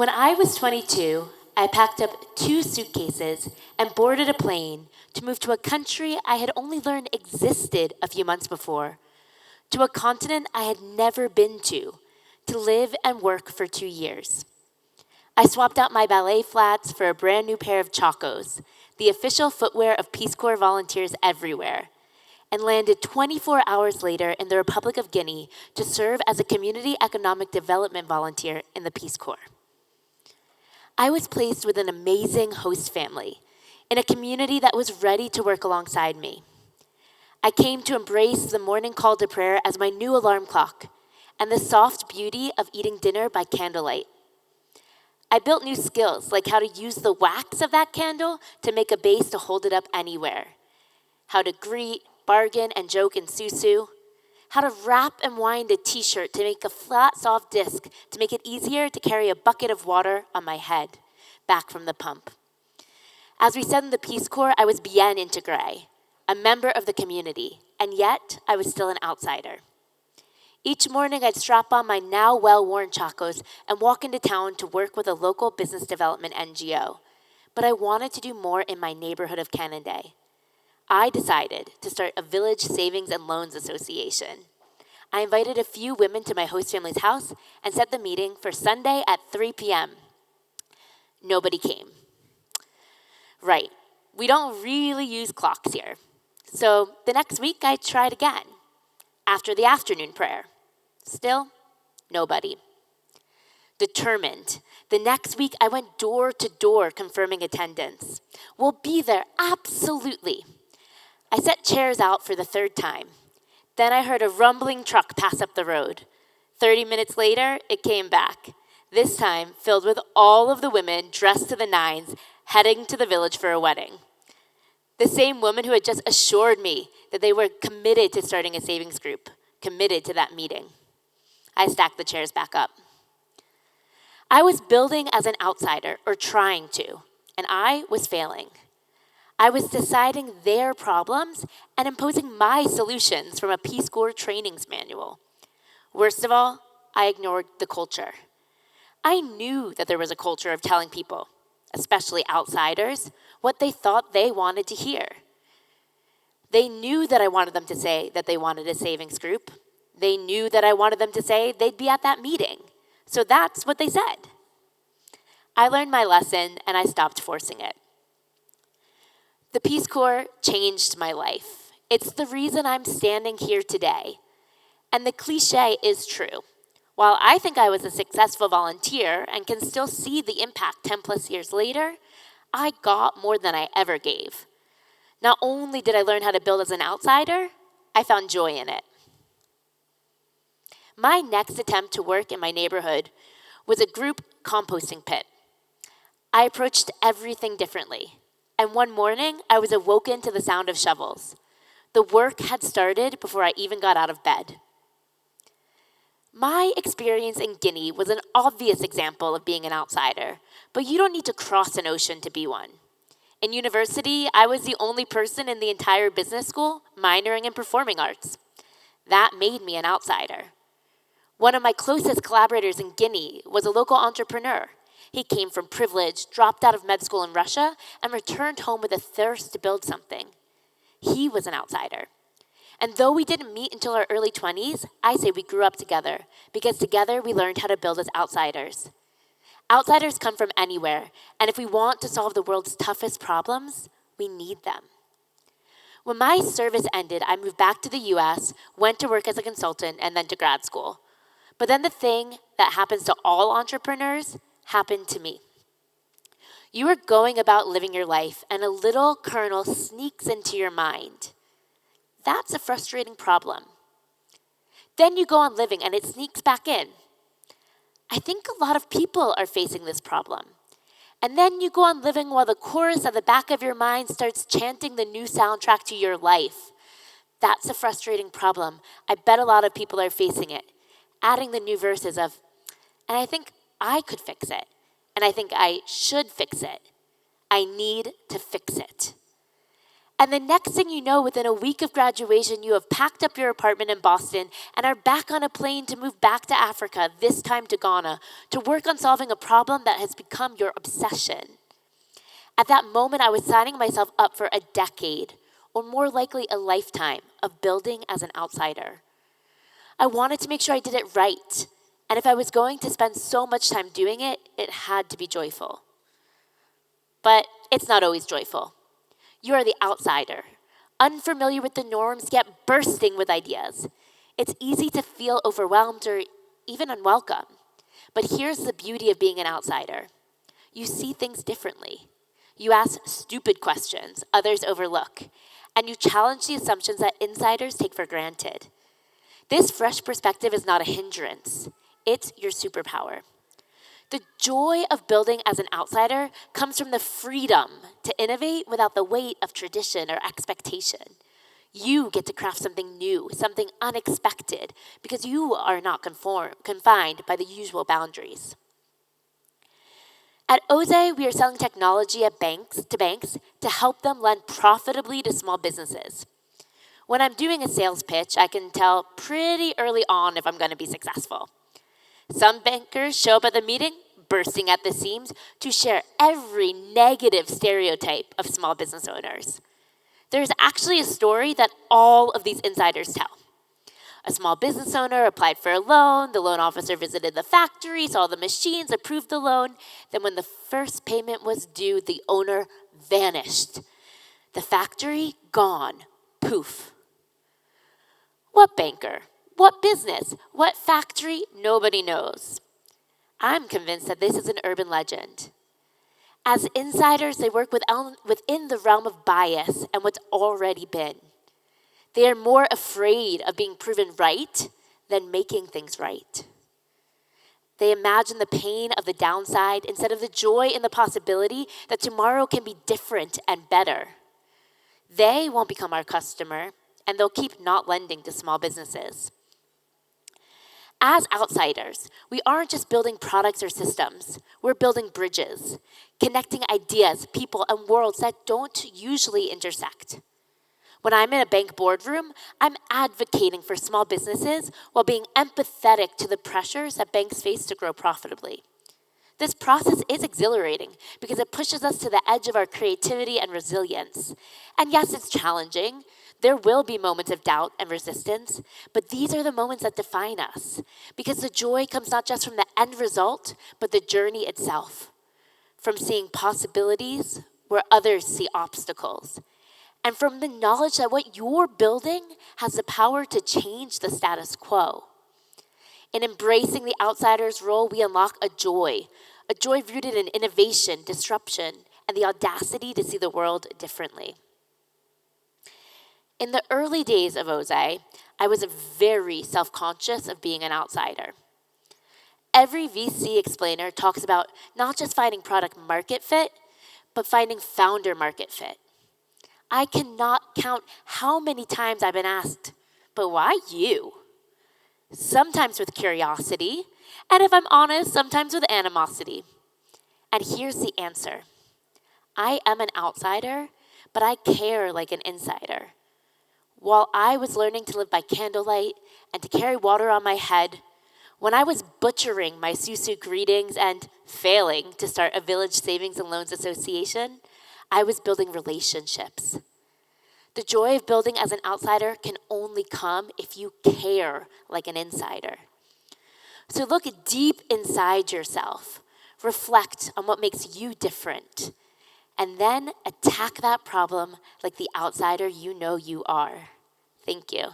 When I was 22, I packed up 2 suitcases and boarded a plane to move to a country I had only learned existed a few months before, to a continent I had never been to live and work for 2 years. I swapped out my ballet flats for a brand new pair of Chacos, the official footwear of Peace Corps volunteers everywhere, and landed 24 hours later in the Republic of Guinea to serve as a community economic development volunteer in the Peace Corps. I was placed with an amazing host family in a community that was ready to work alongside me. I came to embrace the morning call to prayer as my new alarm clock and the soft beauty of eating dinner by candlelight. I built new skills like how to use the wax of that candle to make a base to hold it up anywhere, how to greet, bargain, and joke in susu, how to wrap and wind a t-shirt to make a flat, soft disc to make it easier to carry a bucket of water on my head back from the pump. As we said in the Peace Corps, I was bien intégré, a member of the community, and yet I was still an outsider. Each morning, I'd strap on my now well-worn chacos and walk into town to work with a local business development NGO. But I wanted to do more in my neighborhood of Canandaigua. I decided to start a village savings and loans association. I invited a few women to my host family's house and set the meeting for Sunday at 3 p.m. Nobody came. Right, we don't really use clocks here. So the next week, I tried again, after the afternoon prayer. Still, nobody. Determined, the next week I went door to door confirming attendance. We'll be there, absolutely. I set chairs out for the 3rd time. Then I heard a rumbling truck pass up the road. 30 minutes later, it came back, this time filled with all of the women dressed to the nines heading to the village for a wedding. The same woman who had just assured me that they were committed to starting a savings group, committed to that meeting. I stacked the chairs back up. I was building as an outsider, or trying to, and I was failing. I was deciding their problems and imposing my solutions from a Peace Corps trainings manual. Worst of all, I ignored the culture. I knew that there was a culture of telling people, especially outsiders, what they thought they wanted to hear. They knew that I wanted them to say that they wanted a savings group. They knew that I wanted them to say they'd be at that meeting. So that's what they said. I learned my lesson and I stopped forcing it. The Peace Corps changed my life. It's the reason I'm standing here today. And the cliche is true. While I think I was a successful volunteer and can still see the impact 10 plus years later, I got more than I ever gave. Not only did I learn how to build as an outsider, I found joy in it. My next attempt to work in my neighborhood was a group composting pit. I approached everything differently. And one morning, I was awoken to the sound of shovels. The work had started before I even got out of bed. My experience in Guinea was an obvious example of being an outsider, but you don't need to cross an ocean to be one. In university, I was the only person in the entire business school minoring in performing arts. That made me an outsider. One of my closest collaborators in Guinea was a local entrepreneur. He came from privilege, dropped out of med school in Russia, and returned home with a thirst to build something. He was an outsider. And though we didn't meet until our early 20s, I say we grew up together, because together we learned how to build as outsiders. Outsiders come from anywhere, and if we want to solve the world's toughest problems, we need them. When my service ended, I moved back to the US, went to work as a consultant, and then to grad school. But then the thing that happens to all entrepreneurs happened to me. You are going about living your life, and a little kernel sneaks into your mind. That's a frustrating problem. Then you go on living, and it sneaks back in. I think a lot of people are facing this problem. And then you go on living while the chorus at the back of your mind starts chanting the new soundtrack to your life. That's a frustrating problem. I bet a lot of people are facing it. Adding the new verses of, and I think I could fix it. And I think I should fix it. I need to fix it. And the next thing you know, within a week of graduation, you have packed up your apartment in Boston and are back on a plane to move back to Africa, this time to Ghana, to work on solving a problem that has become your obsession. At that moment, I was signing myself up for a decade, or more likely a lifetime, of building as an outsider. I wanted to make sure I did it right, and if I was going to spend so much time doing it, it had to be joyful. But it's not always joyful. You are the outsider, unfamiliar with the norms, yet bursting with ideas. It's easy to feel overwhelmed or even unwelcome. But here's the beauty of being an outsider. You see things differently. You ask stupid questions others overlook, and you challenge the assumptions that insiders take for granted. This fresh perspective is not a hindrance. It's your superpower. The joy of building as an outsider comes from the freedom to innovate without the weight of tradition or expectation. You get to craft something new, something unexpected, because you are not confined by the usual boundaries. At Oze, we are selling technology to banks to help them lend profitably to small businesses. When I'm doing a sales pitch, I can tell pretty early on if I'm going to be successful. Some bankers show up at the meeting bursting at the seams to share every negative stereotype of small business owners. There's actually a story that all of these insiders tell. A small business owner applied for a loan, the loan officer visited the factory, saw the machines, approved the loan. Then when the first payment was due, the owner vanished. The factory, gone. Poof. What banker? What business? What factory? Nobody knows. I'm convinced that this is an urban legend. As insiders, they work within the realm of bias and what's already been. They are more afraid of being proven right than making things right. They imagine the pain of the downside instead of the joy in the possibility that tomorrow can be different and better. They won't become our customer, and they'll keep not lending to small businesses. As outsiders, we aren't just building products or systems. We're building bridges, connecting ideas, people, and worlds that don't usually intersect. When I'm in a bank boardroom, I'm advocating for small businesses while being empathetic to the pressures that banks face to grow profitably. This process is exhilarating because it pushes us to the edge of our creativity and resilience. And yes, it's challenging. There will be moments of doubt and resistance, but these are the moments that define us because the joy comes not just from the end result, but the journey itself. From seeing possibilities where others see obstacles, and from the knowledge that what you're building has the power to change the status quo. In embracing the outsider's role, we unlock a joy rooted in innovation, disruption, and the audacity to see the world differently. In the early days of Oze, I was very self-conscious of being an outsider. Every VC explainer talks about not just finding product market fit, but finding founder market fit. I cannot count how many times I've been asked, but why you? Sometimes with curiosity, and if I'm honest, sometimes with animosity. And here's the answer. I am an outsider, but I care like an insider. While I was learning to live by candlelight and to carry water on my head, when I was butchering my Susu greetings and failing to start a village savings and loans association, I was building relationships. The joy of building as an outsider can only come if you care like an insider. So look deep inside yourself, reflect on what makes you different, and then attack that problem like the outsider you know you are. Thank you.